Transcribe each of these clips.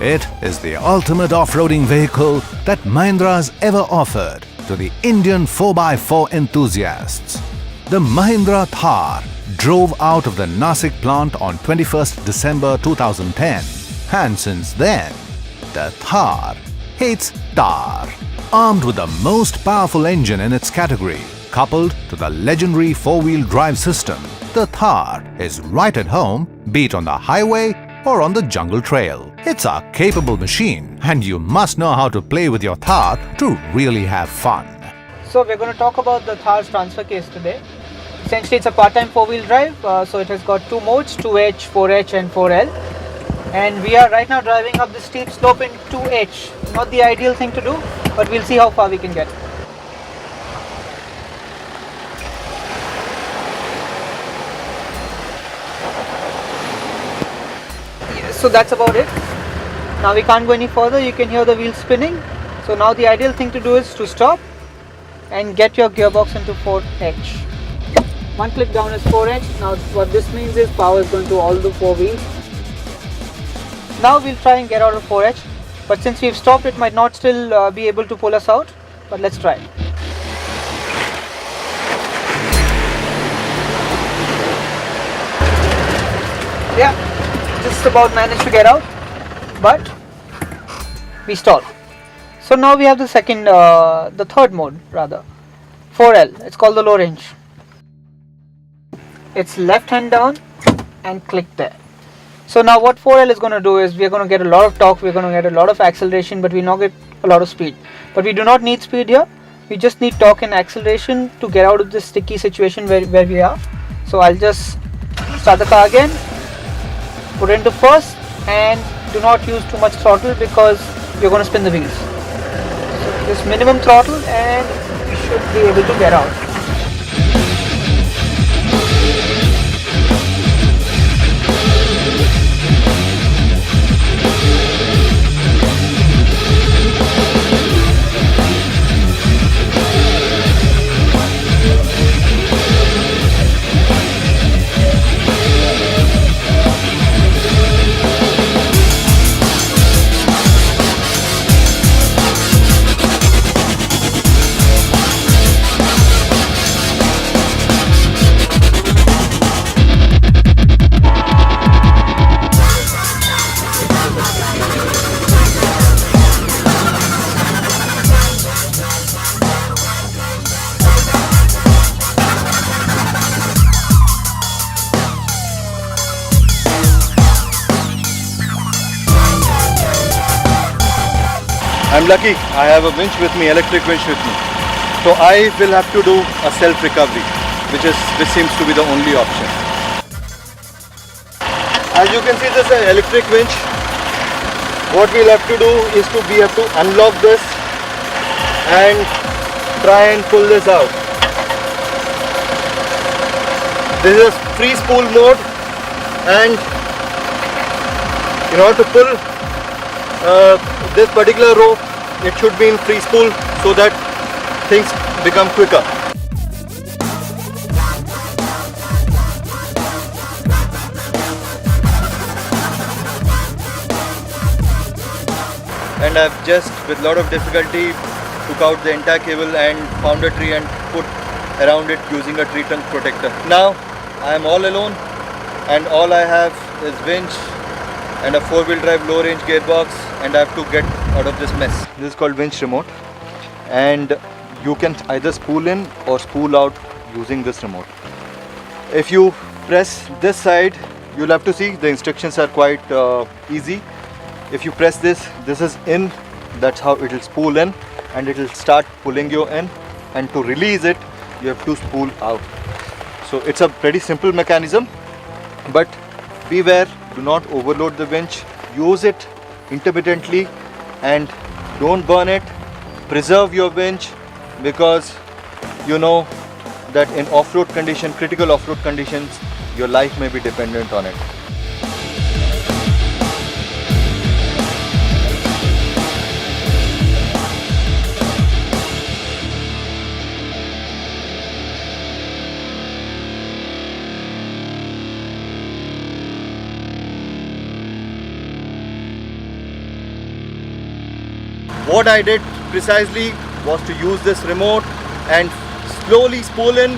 It is the ultimate off-roading vehicle that Mahindra has ever offered to the Indian 4x4 enthusiasts. The Mahindra THAR drove out of the Nasik plant on 21st December 2010, and since then, the THAR hates TAR. Armed with the most powerful engine in its category, coupled to the legendary four-wheel drive system, the THAR is right at home, be it on the highway or on the jungle trail. It's a capable machine, and you must know how to play with your THAR to really have fun. So we're going to talk about the THAR's transfer case today. Essentially, it's a part-time four-wheel drive, so it has got two modes, 2H, 4H and 4L. And we are right now driving up the steep slope in 2H. Not the ideal thing to do, but we'll see how far we can get. So that's about it. Now we can't go any further. You can hear the wheels spinning. So now the ideal thing to do is to stop and get your gearbox into 4H. One click down is 4H. Now what this means is power is going to all the four wheels. Now we'll try and get out of 4H, but since we've stopped, it might not still be able to pull us out, but let's try. Yeah, just about managed to get out, but we stalled. So now we have the third mode rather, 4L. It's called the low range. It's left hand down and click there. So now what 4L is going to do is we're going to get a lot of torque, we're going to get a lot of acceleration, but we not get a lot of speed. But we do not need speed here. We just need torque and acceleration to get out of this sticky situation where we are. So I'll just start the car again, put it into first, and do not use too much throttle because you're going to spin the wheels. So just minimum throttle and you should be able to get out. I'm lucky, I have a winch with me, electric winch with me. So I will have to do a self-recovery, which seems to be the only option. As you can see, this is an electric winch. What we'll have to do is we have to unlock this and try and pull this out. This is free spool mode, and in order to pull this particular rope, it should be in free spool so that things become quicker. And I've just, with a lot of difficulty, took out the entire cable and found a tree and put around it using a tree trunk protector. Now I am all alone and all I have is winch and a four-wheel drive low range gearbox, and I have to get out of this mess. This is called winch remote, and you can either spool in or spool out using this remote. If you press this side, you'll have to see the instructions are quite easy. If you press this is in, that's how it will spool in and it will start pulling you in, and to release it you have to spool out. So it's a pretty simple mechanism, but beware, do not overload the winch. Use it intermittently and don't burn it. Preserve your winch, because you know that in off-road condition, critical off-road conditions, your life may be dependent on it. what I did precisely was to use this remote and slowly spool in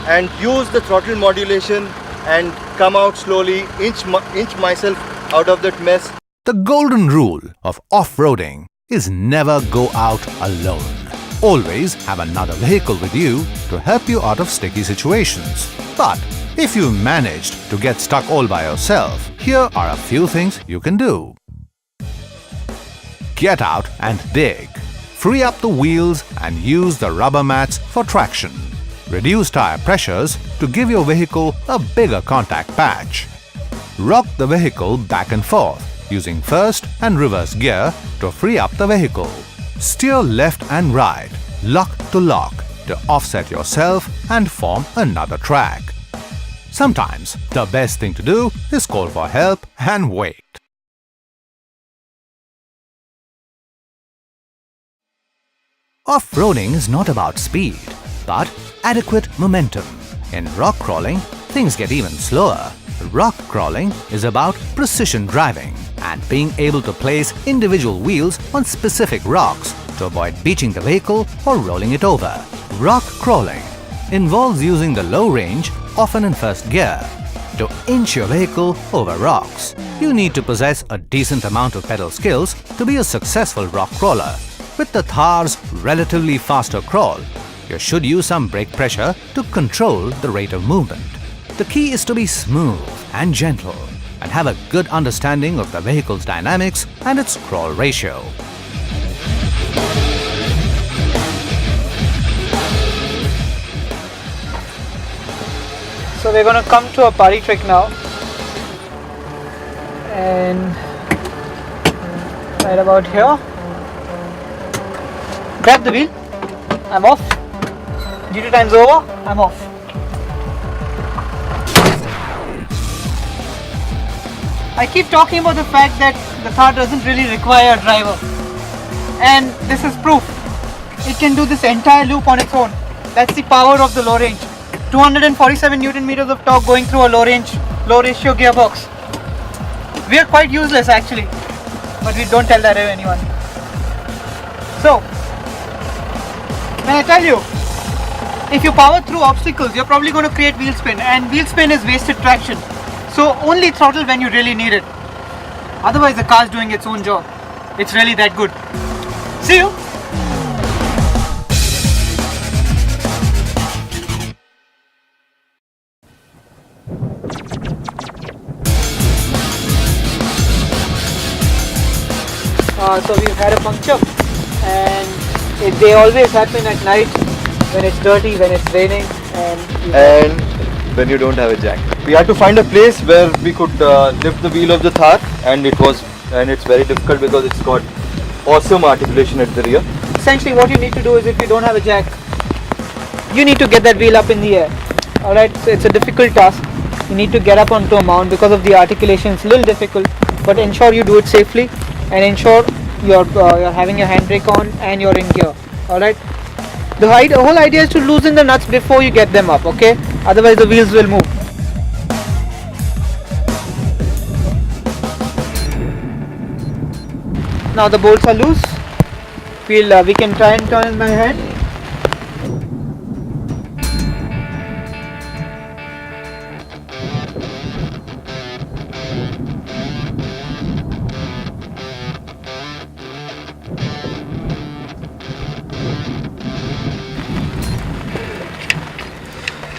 and use the throttle modulation and come out slowly, inch myself out of that mess. The golden rule of off-roading is never go out alone. Always have another vehicle with you to help you out of sticky situations. But if you managed to get stuck all by yourself, here are a few things you can do. Get out and dig. Free up the wheels and use the rubber mats for traction. Reduce tire pressures to give your vehicle a bigger contact patch. Rock the vehicle back and forth using first and reverse gear to free up the vehicle. Steer left and right, lock to offset yourself and form another track. Sometimes the best thing to do is call for help and wait. Off-roading is not about speed, but adequate momentum. In rock crawling, things get even slower. Rock crawling is about precision driving and being able to place individual wheels on specific rocks to avoid beaching the vehicle or rolling it over. Rock crawling involves using the low range, often in first gear, to inch your vehicle over rocks. You need to possess a decent amount of pedal skills to be a successful rock crawler. With the THAR's relatively faster crawl, you should use some brake pressure to control the rate of movement. The key is to be smooth and gentle and have a good understanding of the vehicle's dynamics and its crawl ratio. So we're going to come to a party trick now, and right about here, grab the wheel, I'm off, GT time's over, I'm off. I keep talking about the fact that the car doesn't really require a driver, and this is proof. It can do this entire loop on its own. That's the power of the low range. 247 Newton meters of torque going through a low ratio gearbox. We are quite useless actually, but we don't tell that to anyone. So, when I tell you, if you power through obstacles, you're probably going to create wheel spin, and wheel spin is wasted traction. So only throttle when you really need it. Otherwise the car's doing its own job. It's really that good. See you! So we've had a puncture, and they always happen at night when it's dirty, when it's raining, and when you don't have a jack. We had to find a place where we could lift the wheel of the THAR, and it's very difficult because it's got awesome articulation at the rear. Essentially what you need to do is, if you don't have a jack, you need to get that wheel up in the air. Alright, so it's a difficult task. You need to get up onto a mount. Because of the articulation, it's a little difficult, but ensure you do it safely and ensure you're having your handbrake on and you're in gear. Alright, the whole idea is to loosen the nuts before you get them up, okay? Otherwise the wheels will move. Now the bolts are loose. We can try and turn my head.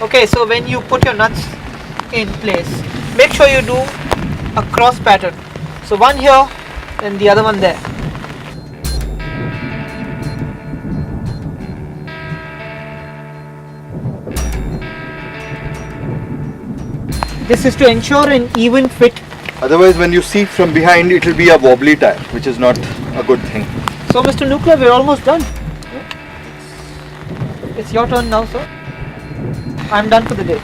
Okay, so when you put your nuts in place, make sure you do a cross pattern. So one here and the other one there. This is to ensure an even fit. Otherwise, when you see from behind, it will be a wobbly tire, which is not a good thing. So Mr. Nuclear, we're almost done. It's your turn now, sir. I'm done for the day.